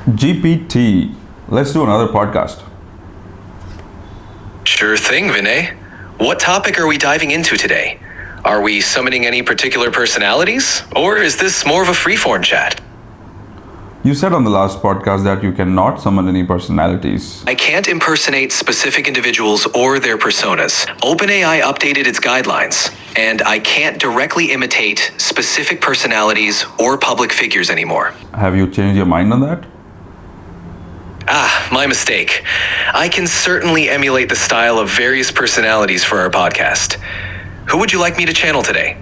GPT. Let's do another podcast. Sure thing, Vinay. What topic are we diving into today? Are we summoning any particular personalities? Or is this more of a freeform chat? You said on the last podcast that you cannot summon any personalities. I can't impersonate specific individuals or their personas. OpenAI updated its guidelines, and I can't directly imitate specific personalities or public figures anymore. Have you changed your mind on that? My mistake. I can certainly emulate the style of various personalities for our podcast. Who would you like me to channel today?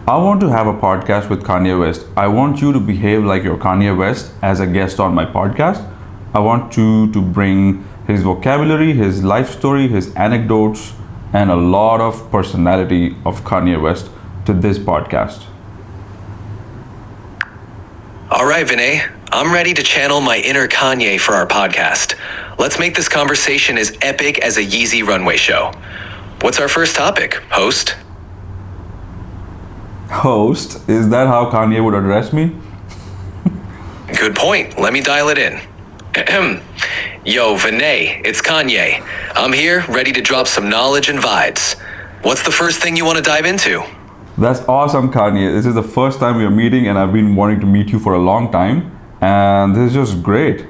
I want to have a podcast with Kanye West. I want you to behave like you're Kanye West as a guest on my podcast. I want you to bring his vocabulary, his life story, his anecdotes, and a lot of personality of Kanye West to this podcast. All right, Vinay. I'm ready to channel my inner Kanye for our podcast. Let's make this conversation as epic as a Yeezy runway show. What's our first topic, host? Host? Is that how Kanye would address me? Good point. Let me dial it in. Yo, Vinay, it's Kanye. I'm here, ready to drop some knowledge and vibes. What's the first thing you want to dive into? That's awesome, Kanye. This is the first time we are meeting, and I've been wanting to meet you for a long time. And this is just great.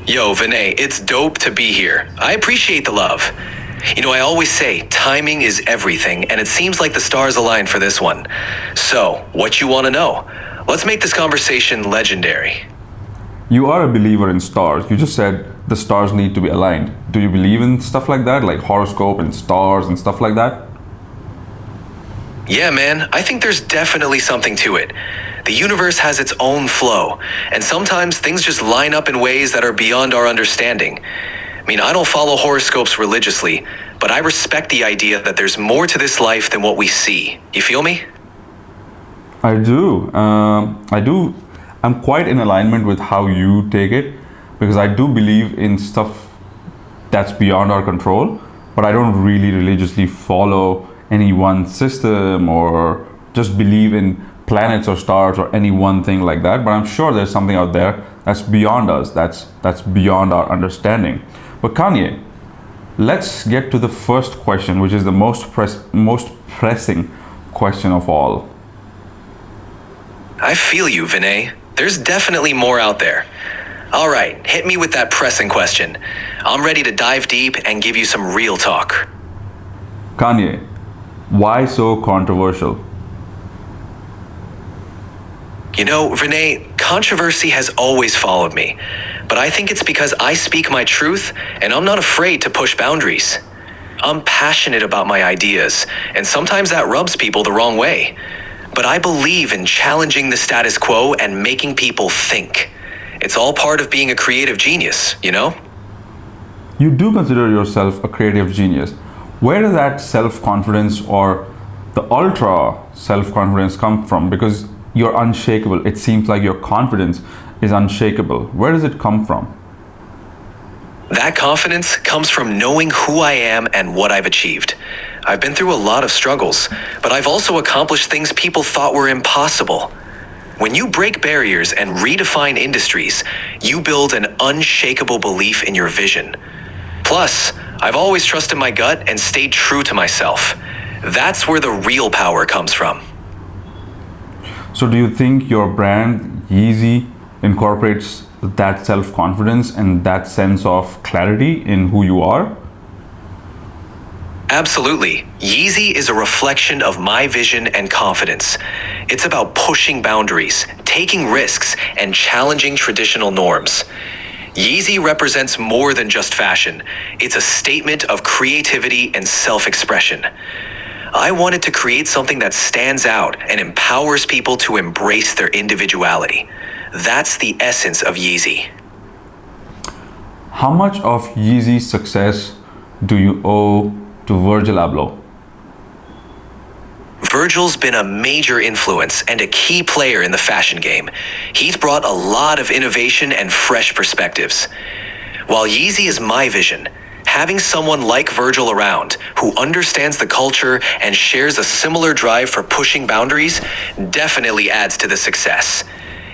Yo, Vinay, it's dope to be here. I appreciate the love. You know, I always say timing is everything, and it seems like the stars aligned for this one. So, what you want to know? Let's make this conversation legendary. You are a believer in stars. You just said the stars need to be aligned. Do you believe in stuff like that, like horoscope and stars and stuff like that? Yeah, man, I think there's definitely something to it. The universe has its own flow, and sometimes things just line up in ways that are beyond our understanding. I mean, I don't follow horoscopes religiously, but I respect the idea that there's more to this life than what we see. You feel me? I do. I'm quite in alignment with how you take it, because I do believe in stuff that's beyond our control, but I don't really religiously follow any one system or just believe in planets or stars or any one thing like that. But I'm sure there's something out there that's beyond us, that's beyond our understanding. But Kanye, let's get to the first question, which is the most pressing question of all. I feel you, Vinay. There's definitely more out there. All right, hit me with that pressing question. I'm ready to dive deep and give you some real talk. Kanye, why so controversial? You know, Vinay, controversy has always followed me, but I think it's because I speak my truth and I'm not afraid to push boundaries. I'm passionate about my ideas, and sometimes that rubs people the wrong way. But I believe in challenging the status quo and making people think. It's all part of being a creative genius, you know? You do consider yourself a creative genius. Where does that self-confidence or the ultra self-confidence come from? Because you're unshakable. It seems like your confidence is unshakable. Where does it come from? That confidence comes from knowing who I am and what I've achieved. I've been through a lot of struggles, but I've also accomplished things people thought were impossible. When you break barriers and redefine industries, you build an unshakable belief in your vision. Plus, I've always trusted my gut and stayed true to myself. That's where the real power comes from. So do you think your brand, Yeezy, incorporates that self-confidence and that sense of clarity in who you are? Absolutely. Yeezy is a reflection of my vision and confidence. It's about pushing boundaries, taking risks, and challenging traditional norms. Yeezy represents more than just fashion. It's a statement of creativity and self-expression. I wanted to create something that stands out and empowers people to embrace their individuality. That's the essence of Yeezy. How much of Yeezy's success do you owe to Virgil Abloh? Virgil's been a major influence and a key player in the fashion game. He's brought a lot of innovation and fresh perspectives. While Yeezy is my vision, having someone like Virgil around who understands the culture and shares a similar drive for pushing boundaries definitely adds to the success.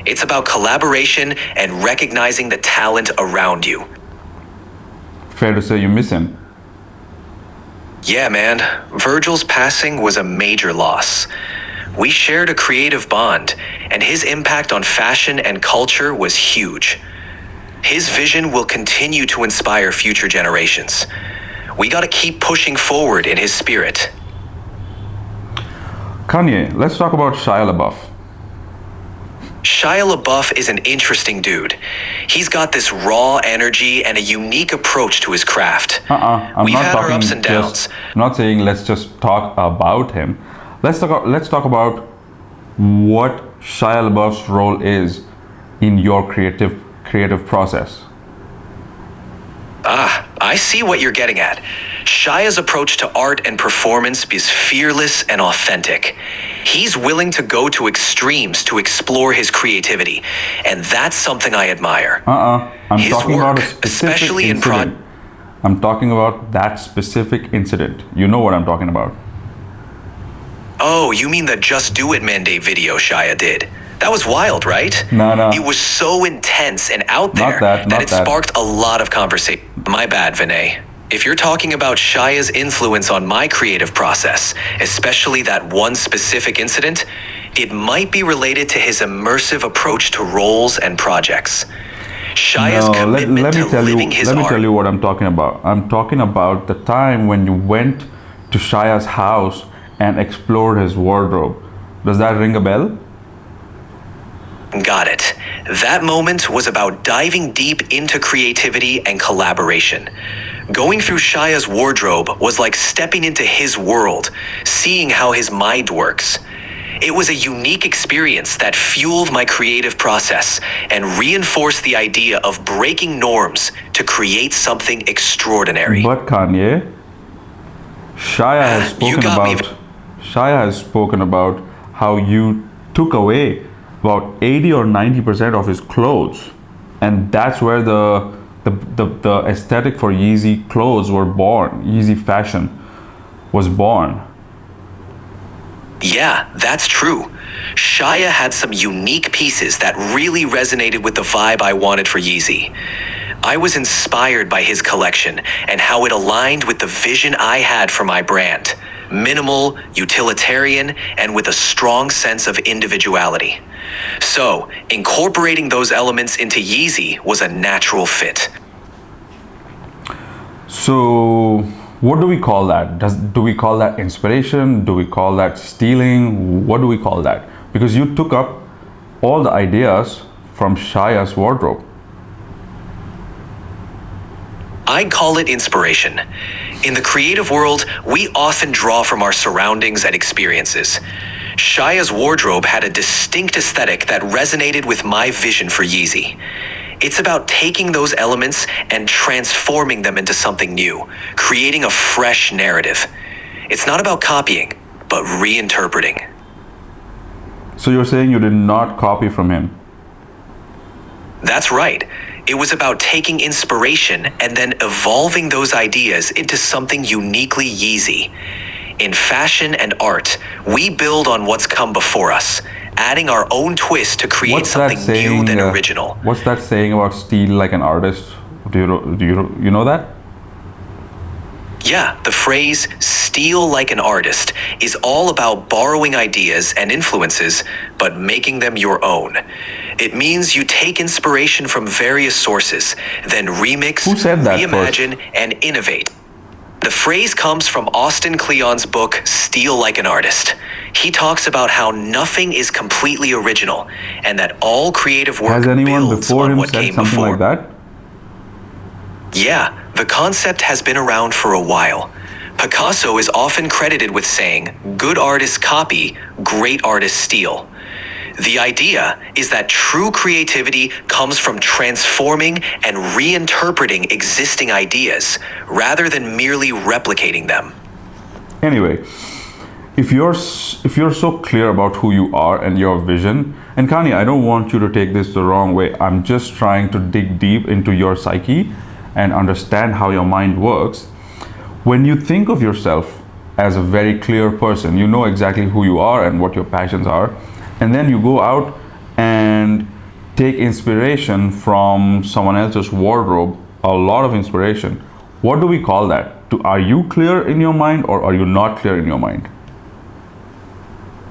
It's about collaboration and recognizing the talent around you. Fair to say you miss him. Yeah, man. Virgil's passing was a major loss. We shared a creative bond, and his impact on fashion and culture was huge. His vision will continue to inspire future generations. We gotta keep pushing forward in his spirit. Kanye, let's talk about Shia LaBeouf. Shia LaBeouf is an interesting dude. He's got this raw energy and a unique approach to his craft. I'm We've not had our talking ups and downs. just. I'm not saying let's just talk about him. Let's talk about what Shia LaBeouf's role is in your creative process. I see what you're getting at. Shia's approach to art and performance is fearless and authentic. He's willing to go to extremes to explore his creativity, and that's something I admire. I'm His talking about a work, specific especially in incident. I'm talking about that specific incident. You know what I'm talking about. Oh, you mean the Just Do It mandate video Shia did? That was wild, right? No. It was so intense and out there Not that. it sparked a lot of conversation. My bad, Vinay. If you're talking about Shia's influence on my creative process, especially that one specific incident, it might be related to his immersive approach to roles and projects. Shia's No, commitment let to me tell you. living his Let me art. tell you what I'm talking about. I'm talking about the time when you went to Shia's house and explored his wardrobe. Does that ring a bell? Got it. That moment was about diving deep into creativity and collaboration. Going through Shia's wardrobe was like stepping into his world, seeing how his mind works. It was a unique experience that fueled my creative process and reinforced the idea of breaking norms to create something extraordinary. But Kanye, Shia has spoken about how you took away about 80 or 90% of his clothes, and that's where the aesthetic for Yeezy clothes were born. Yeezy fashion was born. Yeah, that's true. Shia had some unique pieces that really resonated with the vibe I wanted for Yeezy. I was inspired by his collection and how it aligned with the vision I had for my brand. Minimal, utilitarian, and with a strong sense of individuality. So, incorporating those elements into Yeezy was a natural fit. So, what do we call that? Do we call that inspiration? Do we call that stealing? What do we call that? Because you took up all the ideas from Shia's wardrobe. I'd call it inspiration. In the creative world, we often draw from our surroundings and experiences. Shia's wardrobe had a distinct aesthetic that resonated with my vision for Yeezy. It's about taking those elements and transforming them into something new, creating a fresh narrative. It's not about copying, but reinterpreting. So you're saying you did not copy from him? That's right. It was about taking inspiration and then evolving those ideas into something uniquely Yeezy. In fashion and art, we build on what's come before us, adding our own twist to create something new than original. What's that saying about steal like an artist? Do you know that? Yeah, the phrase steal like an artist is all about borrowing ideas and influences, but making them your own. It means you take inspiration from various sources, then remix, Who said that reimagine, first? and innovate. The phrase comes from Austin Kleon's book, Steal Like an Artist. He talks about how nothing is completely original, and that all creative work Has anyone builds before on him what said came something before. like that? Yeah, the concept has been around for a while. Picasso is often credited with saying, "Good artists copy, great artists steal." The idea is that true creativity comes from transforming and reinterpreting existing ideas, rather than merely replicating them. Anyway, if you're so clear about who you are and your vision, and Kanye, I don't want you to take this the wrong way. I'm just trying to dig deep into your psyche and understand how your mind works. When you think of yourself as a very clear person, you know exactly who you are and what your passions are, and then you go out and take inspiration from someone else's wardrobe, a lot of inspiration. What do we call that? Are you clear in your mind or are you not clear in your mind?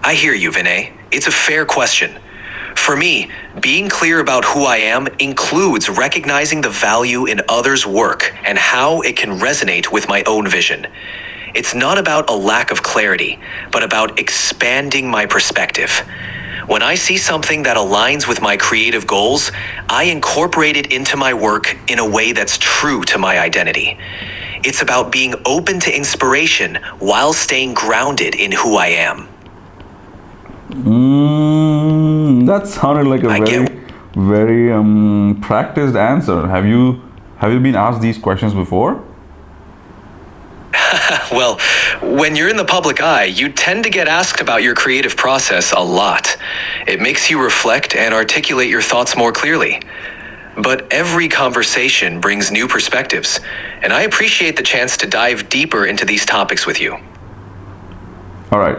I hear you, Vinay. It's a fair question. For me, being clear about who I am includes recognizing the value in others' work and how it can resonate with my own vision. It's not about a lack of clarity, but about expanding my perspective. When I see something that aligns with my creative goals, I incorporate it into my work in a way that's true to my identity. It's about being open to inspiration while staying grounded in who I am. That sounded like a very practiced answer. Have you been asked these questions before? Well, when you're in the public eye, you tend to get asked about your creative process a lot. It makes you reflect and articulate your thoughts more clearly. But every conversation brings new perspectives, and I appreciate the chance to dive deeper into these topics with you. All right.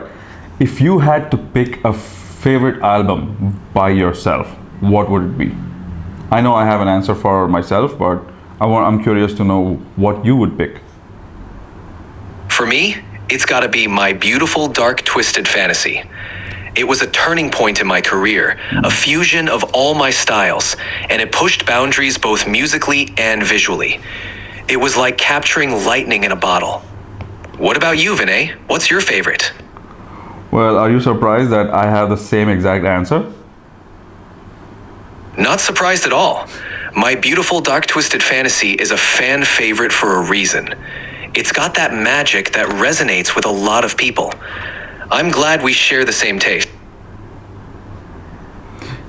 If you had to pick a favorite album by yourself, what would it be? I know I have an answer for myself, but I'm curious to know what you would pick. For me, it's gotta be My Beautiful Dark Twisted Fantasy. It was a turning point in my career, a fusion of all my styles, and it pushed boundaries both musically and visually. It was like capturing lightning in a bottle. What about you, Vinay? What's your favorite? Well, are you surprised that I have the same exact answer? Not surprised at all. My Beautiful Dark Twisted Fantasy is a fan favorite for a reason. It's got that magic that resonates with a lot of people. I'm glad we share the same taste.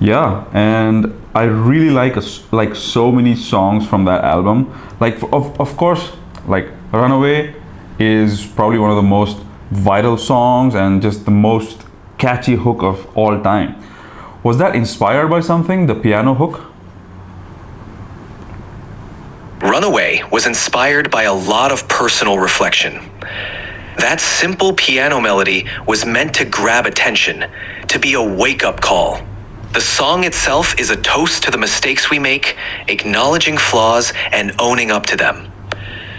Yeah, and I really like so many songs from that album. Like of course, like Runaway is probably one of the most vital songs and just the most catchy hook of all time. Was that inspired by something, the piano hook? Runaway was inspired by a lot of personal reflection. That simple piano melody was meant to grab attention, to be a wake-up call. The song itself is a toast to the mistakes we make, acknowledging flaws and owning up to them.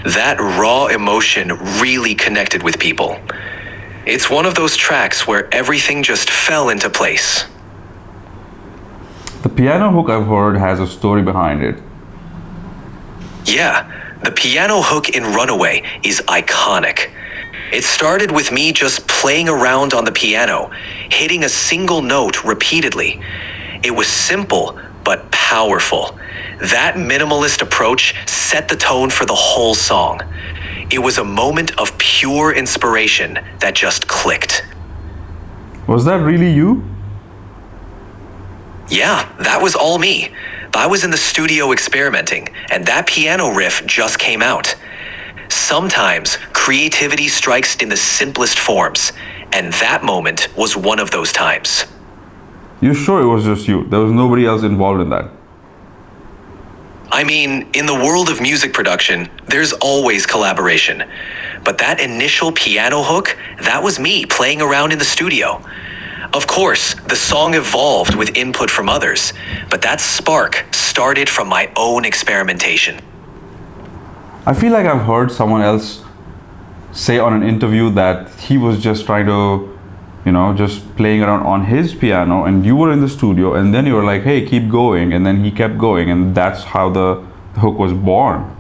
That raw emotion really connected with people. It's one of those tracks where everything just fell into place. The piano hook I've heard has a story behind it. Yeah, the piano hook in Runaway is iconic. It started with me just playing around on the piano, hitting a single note repeatedly. It was simple, but powerful. That minimalist approach set the tone for the whole song. It was a moment of pure inspiration that just clicked. Was that really you? Yeah, that was all me. I was in the studio experimenting, and that piano riff just came out. Sometimes creativity strikes in the simplest forms, and that moment was one of those times. You sure it was just you? There was nobody else involved in that? I mean, in the world of music production, there's always collaboration. But that initial piano hook, that was me playing around in the studio. Of course, the song evolved with input from others, but that spark started from my own experimentation. I feel like I've heard someone else say on an interview that he was just trying to, just playing around on his piano, and you were in the studio, and then you were like, hey, keep going, and then he kept going, and that's how the hook was born.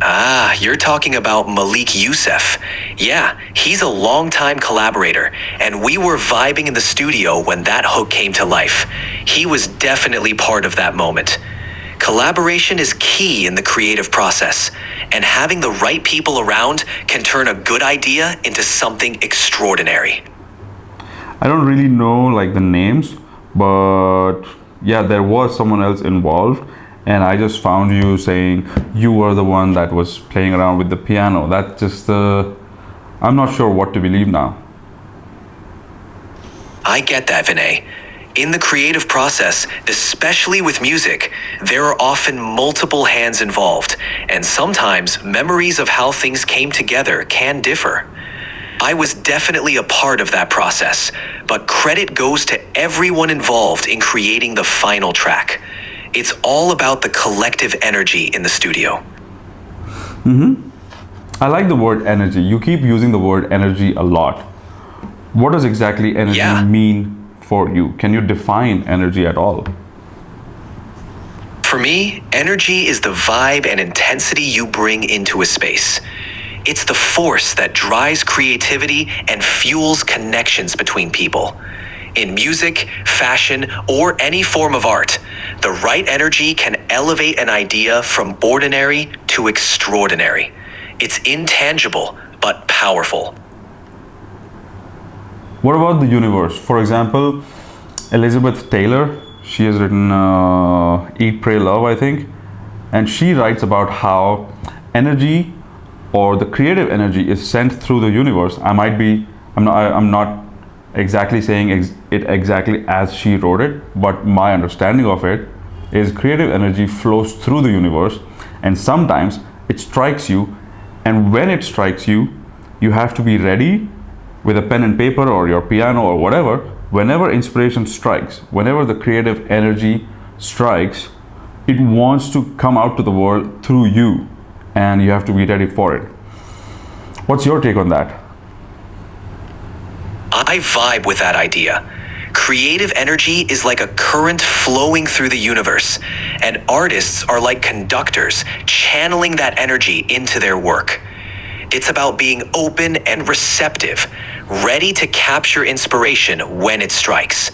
Ah, you're talking about Malik Youssef. Yeah, he's a longtime collaborator, and we were vibing in the studio when that hook came to life. He was definitely part of that moment. Collaboration is key in the creative process, and having the right people around can turn a good idea into something extraordinary. I don't really know like the names, but yeah, there was someone else involved, and I just found you saying you were the one that was playing around with the piano. That just, I'm not sure what to believe now. I get that, Vinay. In the creative process, especially with music, there are often multiple hands involved, and sometimes memories of how things came together can differ. I was definitely a part of that process, but credit goes to everyone involved in creating the final track. It's all about the collective energy in the studio. I like the word energy. You keep using the word energy a lot. What does exactly energy Yeah. mean for you? Can you define energy at all? For me, energy is the vibe and intensity you bring into a space. It's the force that drives creativity and fuels connections between people. In music, fashion, or any form of art, the right energy can elevate an idea from ordinary to extraordinary. It's intangible, but powerful. What about the universe? For example, Elizabeth Taylor, she has written Eat, Pray, Love, I think, and she writes about how energy or the creative energy is sent through the universe. I'm not exactly saying it exactly as she wrote it, but my understanding of it is creative energy flows through the universe, and sometimes it strikes you, and when it strikes you, you have to be ready with a pen and paper or your piano or whatever. Whenever inspiration strikes, whenever the creative energy strikes, it wants to come out to the world through you, and you have to be ready for it. What's your take on that? I vibe with that idea. Creative energy is like a current flowing through the universe, and artists are like conductors channeling that energy into their work. It's about being open and receptive, ready to capture inspiration when it strikes.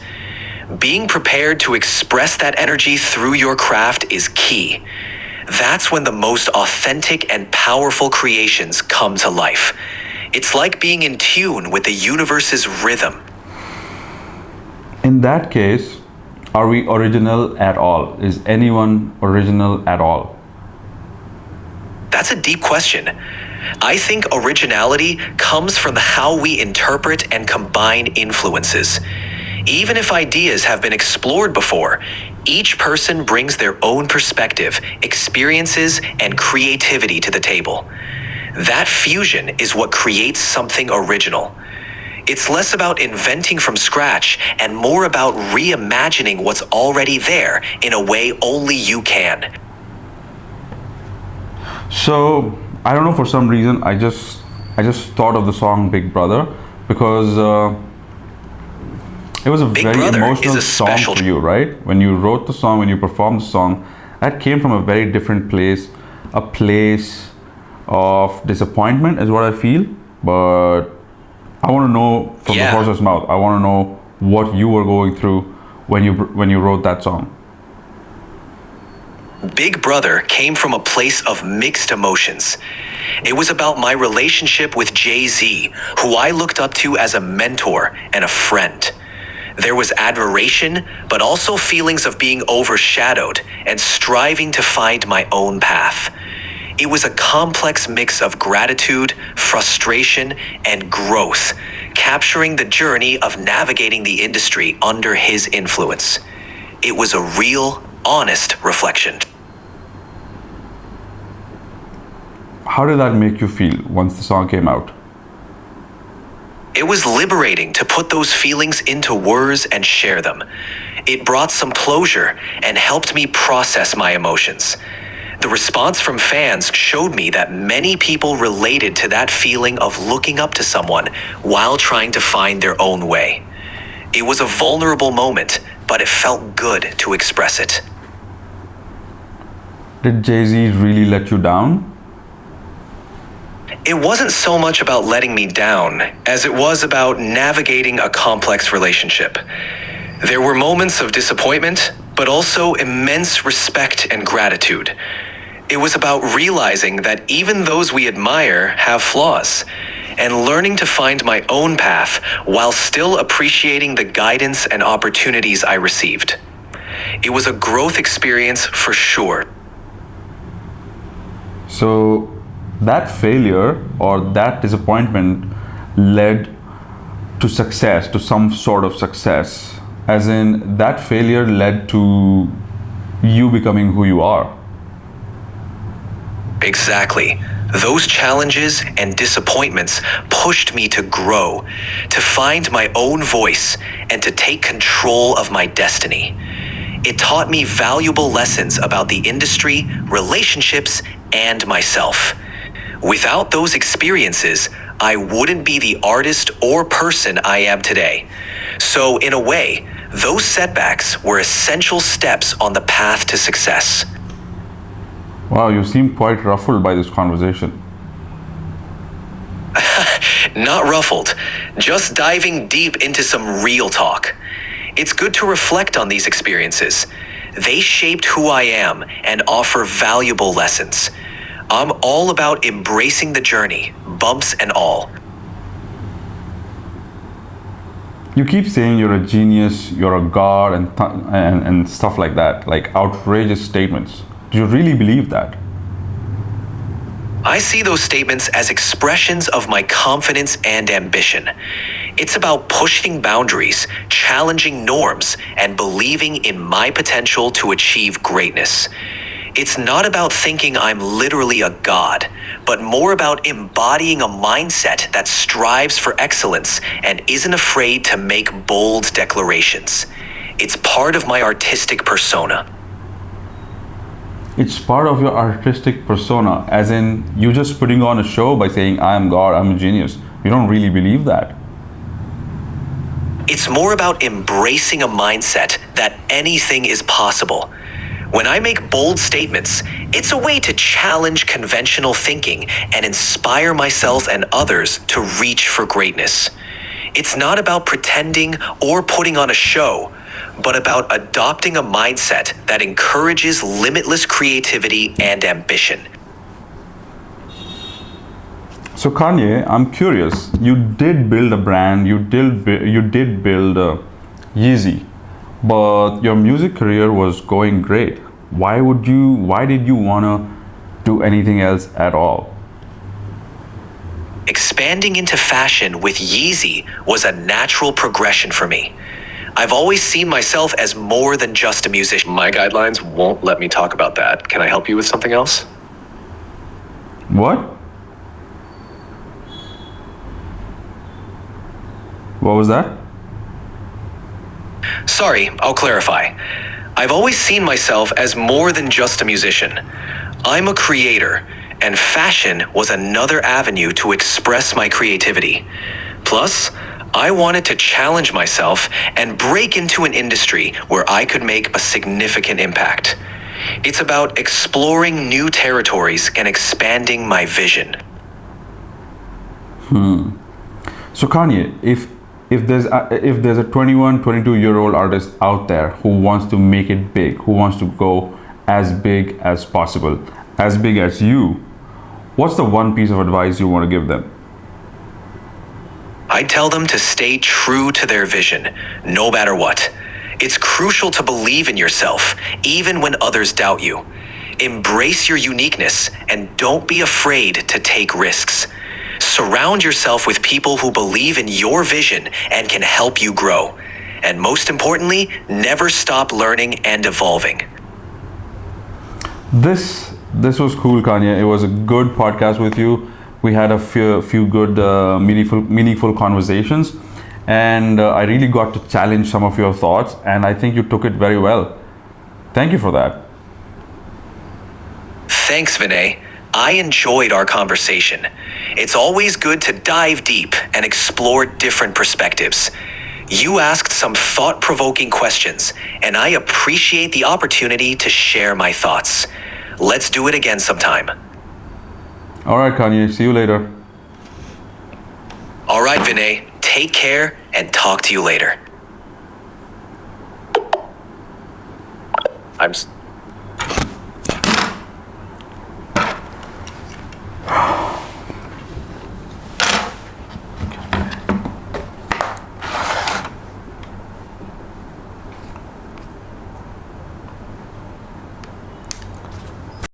Being prepared to express that energy through your craft is key. That's when the most authentic and powerful creations come to life. It's like being in tune with the universe's rhythm. In that case, are we original at all? Is anyone original at all? That's a deep question. I think originality comes from how we interpret and combine influences. Even if ideas have been explored before, each person brings their own perspective, experiences, and creativity to the table. That fusion is what creates something original. It's less about inventing from scratch and more about reimagining what's already there in a way only you can. So I don't know, for some reason I just thought of the song Big Brother because it was a Big very Brother emotional is a song special for you, right? When you wrote the song, when you performed the song, that came from a very different place, a place of disappointment is what I feel. But I want to know from the Yeah. horse's mouth. I want to know what you were going through when you wrote that song. Big Brother came from a place of mixed emotions. It was about my relationship with Jay-Z, who I looked up to as a mentor and a friend. There was admiration, but also feelings of being overshadowed and striving to find my own path. It was a complex mix of gratitude, frustration, and growth, capturing the journey of navigating the industry under his influence. It was a real, honest reflection. How did that make you feel once the song came out? It was liberating to put those feelings into words and share them. It brought some closure and helped me process my emotions. The response from fans showed me that many people related to that feeling of looking up to someone while trying to find their own way. It was a vulnerable moment, but it felt good to express it. Did Jay-Z really let you down? It wasn't so much about letting me down as it was about navigating a complex relationship. There were moments of disappointment, but also immense respect and gratitude. It was about realizing that even those we admire have flaws, and learning to find my own path while still appreciating the guidance and opportunities I received. It was a growth experience for sure. So that failure or that disappointment led to success, to some sort of success. As in, that failure led to you becoming who you are. Exactly. Those challenges and disappointments pushed me to grow, to find my own voice, and to take control of my destiny. It taught me valuable lessons about the industry, relationships, and myself. Without those experiences, I wouldn't be the artist or person I am today. So, in a way, those setbacks were essential steps on the path to success. Wow, you seem quite ruffled by this conversation. Not ruffled, just diving deep into some real talk. It's good to reflect on these experiences. They shaped who I am and offer valuable lessons. I'm all about embracing the journey, bumps and all. You keep saying you're a genius, you're a god, and stuff like that, like outrageous statements. Do you really believe that? I see those statements as expressions of my confidence and ambition. It's about pushing boundaries, challenging norms, and believing in my potential to achieve greatness. It's not about thinking I'm literally a god, but more about embodying a mindset that strives for excellence and isn't afraid to make bold declarations. It's part of my artistic persona. It's part of your artistic persona, as in you just putting on a show by saying, I'm God, I'm a genius. You don't really believe that. It's more about embracing a mindset that anything is possible. When I make bold statements, it's a way to challenge conventional thinking and inspire myself and others to reach for greatness. It's not about pretending or putting on a show, but about adopting a mindset that encourages limitless creativity and ambition. So Kanye, I'm curious. You did build a brand. You did build Yeezy, but your music career was going great. Why did you wanna do anything else at all? Expanding into fashion with Yeezy was a natural progression for me. I've always seen myself as more than just a musician. My guidelines won't let me talk about that. Can I help you with something else? What? What was that? Sorry, I'll clarify. I've always seen myself as more than just a musician. I'm a creator, and fashion was another avenue to express my creativity. Plus, I wanted to challenge myself and break into an industry where I could make a significant impact. It's about exploring new territories and expanding my vision. So Kanye, if there's a 21, 22-year-old artist out there who wants to make it big, who wants to go as big as possible, as big as you, what's the one piece of advice you want to give them? I tell them to stay true to their vision, no matter what. It's crucial to believe in yourself, even when others doubt you. Embrace your uniqueness and don't be afraid to take risks. Surround yourself with people who believe in your vision and can help you grow. And most importantly, never stop learning and evolving. This was cool, Kanye. It was a good podcast with you. We had a few good meaningful conversations, and I really got to challenge some of your thoughts, and I think you took it very well. Thank you for that. Thanks, Vinay. I enjoyed our conversation. It's always good to dive deep and explore different perspectives. You asked some thought-provoking questions, and I appreciate the opportunity to share my thoughts. Let's do it again sometime. All right, Kanye. See you later. All right, Vinay. Take care and talk to you later. I'm